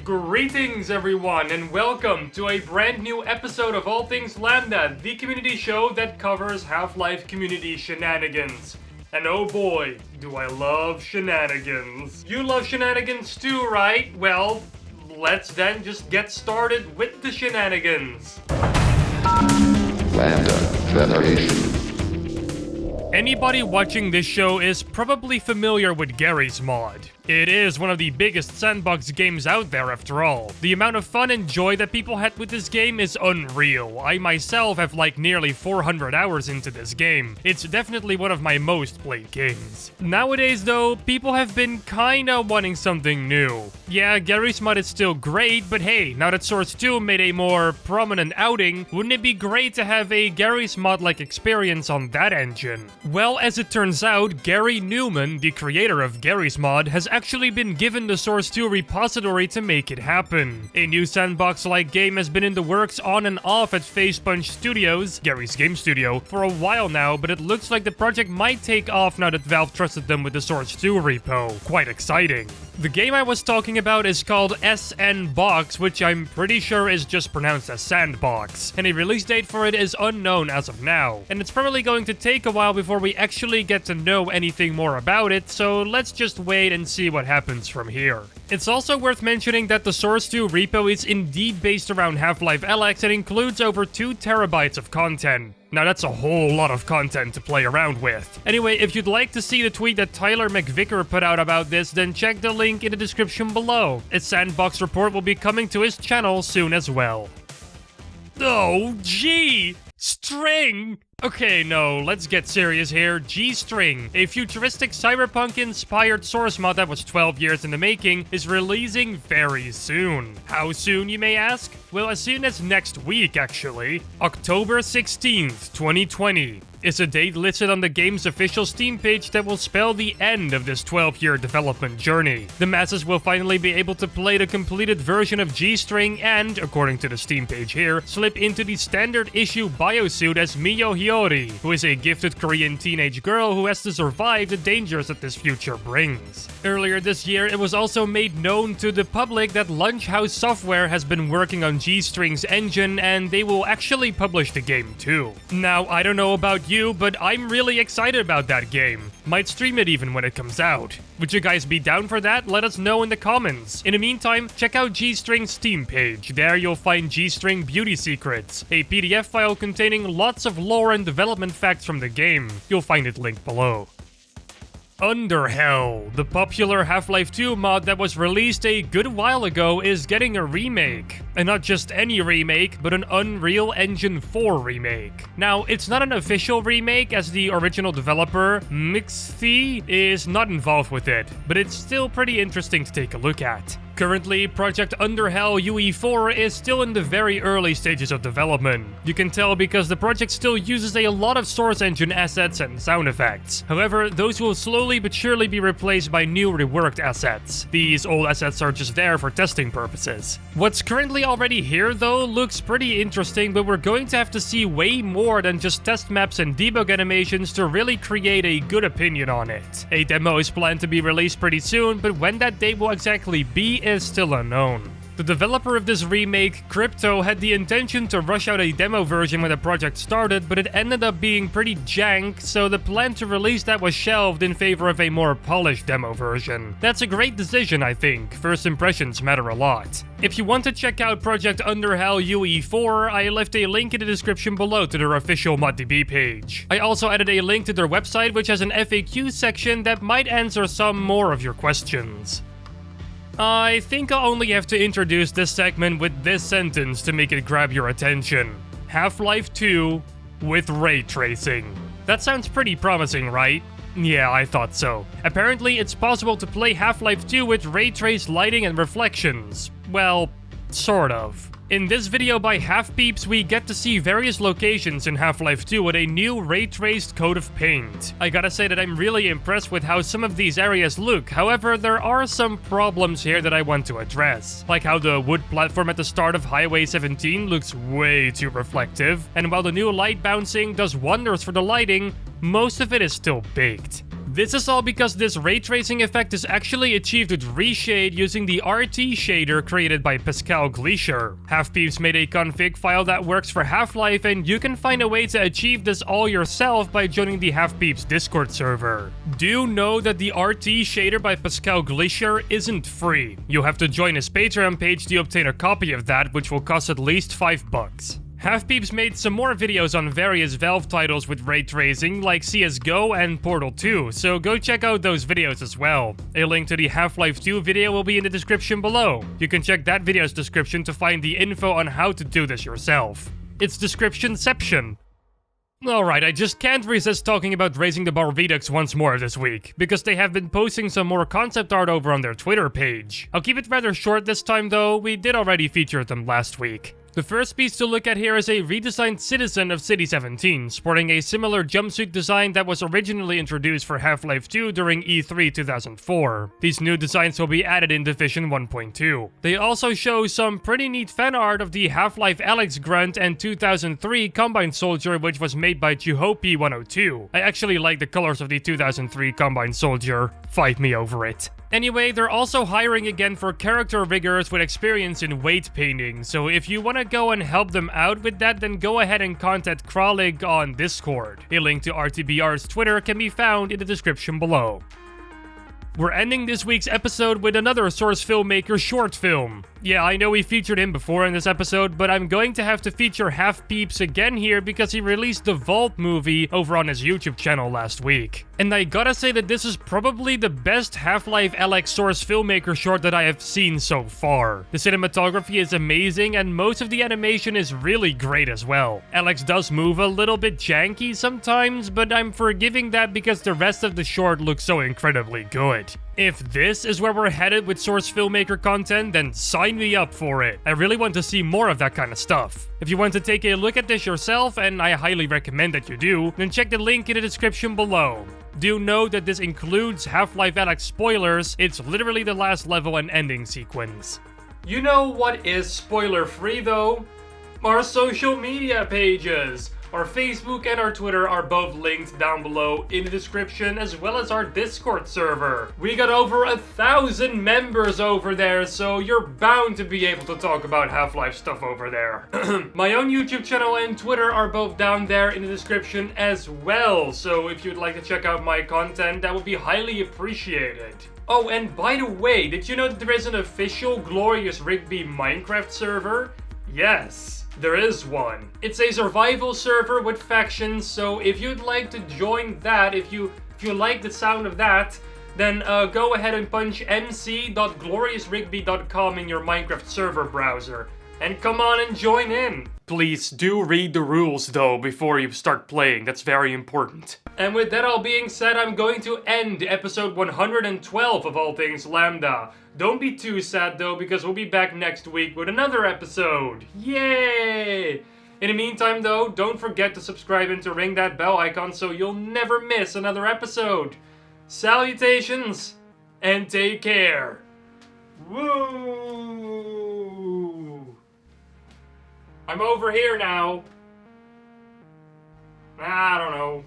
Greetings everyone and welcome to a brand new episode of All Things Lambda, the community show that covers Half-Life community shenanigans. And oh boy, do I love shenanigans. You love shenanigans too, right? Well, let's then just get started with the shenanigans. LambdaGeneration. Anybody watching this show is probably familiar with Garry's mod. It is one of the biggest sandbox games out there after all. The amount of fun and joy that people had with this game is unreal. I myself have like nearly 400 hours into this game. It's definitely one of my most played games. Nowadays though, people have been kinda wanting something new. Yeah, Garry's mod is still great, but hey, now that Source 2 made a more prominent outing, wouldn't it be great to have a Garry's mod-like experience on that engine? Well, as it turns out, Garry Newman, the creator of Garry's mod, has actually been given the Source 2 repository to make it happen. A new sandbox-like game has been in the works on and off at Facepunch Studios, Garry's game studio, for a while now, but it looks like the project might take off now that Valve trusted them with the Source 2 repo. Quite exciting. The game I was talking about is called SN Box, which I'm pretty sure is just pronounced as Sandbox, and a release date for it is unknown as of now. And it's probably going to take a while before we actually get to know anything more about it, so let's just wait and see what happens from here. It's also worth mentioning that the Source 2 repo is indeed based around Half-Life Alyx and includes over 2 terabytes of content. Now that's a whole lot of content to play around with. Anyway, if you'd like to see the tweet that Tyler McVicker put out about this, then check the link in the description below. A sandbox report will be coming to his channel soon as well. Oh, gee! String! Okay, no, let's get serious here. G-String, a futuristic cyberpunk-inspired source mod that was 12 years in the making, is releasing very soon. How soon, you may ask? Well, as soon as next week, actually. October 16th, 2020. Is a date listed on the game's official Steam page that will spell the end of this 12-year development journey. The masses will finally be able to play the completed version of G-String and, according to the Steam page here, slip into the standard issue biosuit as Miyo Hiyori, who is a gifted Korean teenage girl who has to survive the dangers that this future brings. Earlier this year, it was also made known to the public that Lunch House Software has been working on G-String's engine and they will actually publish the game too. Now, I don't know about you, but I'm really excited about that game. Might stream it even when it comes out. Would you guys be down for that? Let us know in the comments. In the meantime, check out G-String's Steam page. There you'll find G-String Beauty Secrets, a PDF file containing lots of lore and development facts from the game. You'll find it linked below. Underhell, the popular Half-Life 2 mod that was released a good while ago, is getting a remake. And not just any remake, but an Unreal Engine 4 remake. Now, it's not an official remake as the original developer, Mixthi, is not involved with it, but it's still pretty interesting to take a look at. Currently, Project Underhell UE4 is still in the very early stages of development. You can tell because the project still uses a lot of source engine assets and sound effects. However, those will slowly but surely be replaced by new reworked assets. These old assets are just there for testing purposes. What's currently already here though looks pretty interesting, but we're going to have to see way more than just test maps and debug animations to really create a good opinion on it. A demo is planned to be released pretty soon, but when that date will exactly be is still unknown. The developer of this remake, Crypto, had the intention to rush out a demo version when the project started, but it ended up being pretty jank, so the plan to release that was shelved in favor of a more polished demo version. That's a great decision, I think. First impressions matter a lot. If you want to check out Project Underhell UE4, I left a link in the description below to their official ModDB page. I also added a link to their website, which has an FAQ section that might answer some more of your questions. I think I'll only have to introduce this segment with this sentence to make it grab your attention. Half-Life 2 with ray tracing. That sounds pretty promising, right? Yeah, I thought so. Apparently, it's possible to play Half-Life 2 with ray-traced lighting and reflections. Well, sort of. In this video by PEEPS, we get to see various locations in Half-Life 2 with a new ray-traced coat of paint. I gotta say that I'm really impressed with how some of these areas look, however, there are some problems here that I want to address. Like how the wood platform at the start of Highway 17 looks way too reflective, and while the new light bouncing does wonders for the lighting, most of it is still baked. This is all because this ray tracing effect is actually achieved with reshade using the RT shader created by Pascal Gleischer. PEEPS made a config file that works for Half-Life, and you can find a way to achieve this all yourself by joining the PEEPS Discord server. Do know that the RT shader by Pascal Gleischer isn't free. You'll have to join his Patreon page to obtain a copy of that, which will cost at least $5. PEEPS made some more videos on various Valve titles with ray tracing, like CSGO and Portal 2, so go check out those videos as well. A link to the Half-Life 2 video will be in the description below. You can check that video's description to find the info on how to do this yourself. It's descriptionception. Alright, I just can't resist talking about raising the bar Redux once more this week, because they have been posting some more concept art over on their Twitter page. I'll keep it rather short this time though, we did already feature them last week. The first piece to look at here is a redesigned Citizen of City 17, sporting a similar jumpsuit design that was originally introduced for Half-Life 2 during E3 2004. These new designs will be added in Division 1.2. They also show some pretty neat fan art of the Half-Life Alyx Grunt and 2003 Combine Soldier, which was made by Juhopi102. I actually like the colors of the 2003 Combine Soldier. Fight me over it. Anyway, they're also hiring again for character riggers with experience in weight painting, so if you want to go and help them out with that, then go ahead and contact Kralig on Discord. A link to RTBR's Twitter can be found in the description below. We're ending this week's episode with another Source Filmmaker short film. Yeah, I know we featured him before in this episode, but I'm going to have to feature PEEPS again here because he released the Vault movie over on his YouTube channel last week. And I gotta say that this is probably the best Half-Life Alyx Source Filmmaker short that I have seen so far. The cinematography is amazing and most of the animation is really great as well. Alyx does move a little bit janky sometimes, but I'm forgiving that because the rest of the short looks so incredibly good. If this is where we're headed with Source Filmmaker content, then sign me up for it. I really want to see more of that kind of stuff. If you want to take a look at this yourself, and I highly recommend that you do, then check the link in the description below. Do know that this includes Half-Life Alyx spoilers. It's literally the last level and ending sequence. You know what is spoiler-free though? Our social media pages. Our Facebook and our Twitter are both linked down below in the description, as well as our Discord server. We got over 1,000 members over there, so you're bound to be able to talk about Half-Life stuff over there. My own YouTube channel and Twitter are both down there in the description as well, so if you'd like to check out my content, that would be highly appreciated. Oh, and by the way, did you know that there is an official Glorious Rigby Minecraft server? Yes. There is one. It's a survival server with factions, so if you'd like to join that, if you like the sound of that, then go ahead and punch mc.gloriousrigby.com in your Minecraft server browser. And come on and join in. Please do read the rules though before you start playing, that's very important. And with that all being said, I'm going to end episode 112 of All Things Lambda. Don't be too sad though, because we'll be back next week with another episode. Yay! In the meantime though, don't forget to subscribe and to ring that bell icon so you'll never miss another episode. Salutations, and take care. Woo! I'm over here now. I don't know.